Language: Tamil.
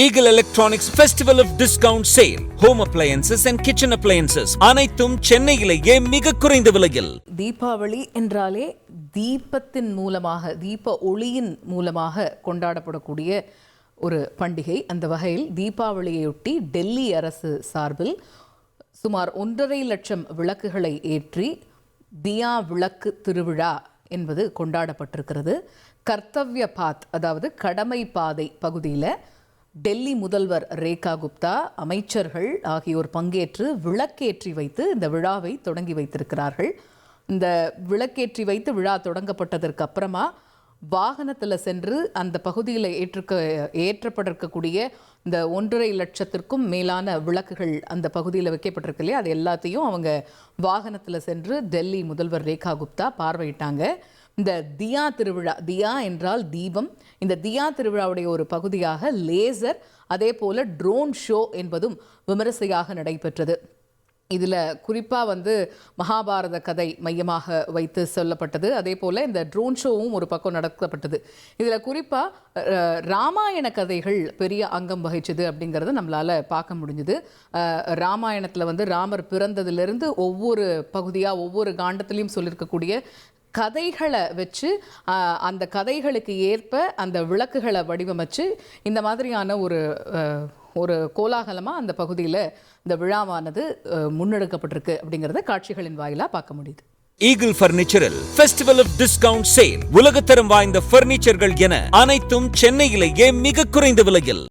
Eagle Electronics Festival of Discount Sale. Home appliances and kitchen appliances. அனைத்தும் சென்னையிலேயே மிக குறைந்த விலையில். தீபாவளி என்றாலே தீபத்தின் மூலமாக, தீப ஒளியின் மூலமாக கொண்டாடப்படக்கூடிய ஒரு பண்டிகை. அந்த வகையில் தீபாவளியையொட்டி டெல்லி அரசு சார்பில் சுமார் 1.5 லட்சம் விளக்குகளை ஏற்றி தியா விளக்கு திருவிழா என்பது கொண்டாடப்பட்டிருக்கிறது. கர்த்தவ்ய பாத், அதாவது கடமை பாதை பகுதியில் டெல்லி முதல்வர் ரேகா குப்தா, அமைச்சர்கள் ஆகியோர் பங்கேற்று விளக்கேற்றி வைத்து இந்த விழாவை தொடங்கி வைத்திருக்கிறார்கள். இந்த விளக்கேற்றி வைத்து விழா தொடங்கப்பட்டதற்கு அப்புறமா வாகனத்தில் சென்று அந்த பகுதியில் ஏற்றப்பட்டிருக்கக்கூடிய இந்த 1.5 லட்சத்திற்கும் மேலான விளக்குகள் அந்த பகுதியில் வைக்கப்பட்டிருக்கு இல்லையா, அது எல்லாத்தையும் அவங்க வாகனத்தில் சென்று டெல்லி முதல்வர் ரேகா குப்தா பார்வையிட்டாங்க. இந்த தியா திருவிழா, தியா என்றால் தீபம், இந்த தியா திருவிழாவுடைய ஒரு பகுதியாக லேசர், அதே போல் ட்ரோன் ஷோ என்பதும் விமரிசையாக நடைபெற்றது. இதில் குறிப்பாக மகாபாரத கதை மையமாக வைத்து சொல்லப்பட்டது. அதே போல் இந்த ட்ரோன் ஷோவும் ஒரு பக்கம் நடத்தப்பட்டது. இதில் குறிப்பாக ராமாயண கதைகள் பெரிய அங்கம் வகிச்சது அப்படிங்கிறத நம்மளால் பார்க்க முடிஞ்சுது. ராமாயணத்தில் ராமர் பிறந்ததிலிருந்து ஒவ்வொரு பகுதியாக ஒவ்வொரு காண்டத்திலையும் சொல்லியிருக்கக்கூடிய கதைகளை வச்சு அந்த கதைகளுக்கு ஏற்ப அந்த விளக்குகளை வடிவமைச்சு இந்த மாதிரியான ஒரு கோலாகலமாக அந்த பகுதியில் இந்த விழாவானது முன்னெடுக்கப்பட்டிருக்கு அப்படிங்கிறத காட்சிகளின் வாயிலாக பார்க்க முடியுது. ஈகிள் பர்னிச்சரில் ஃபெஸ்டிவல் ஆஃப் டிஸ்கவுண்ட் சேல். உலகத்தரம் வாய்ந்த பர்னிச்சர்கள் என அனைத்தும் சென்னையிலேயே மிக குறைந்த விலையில்.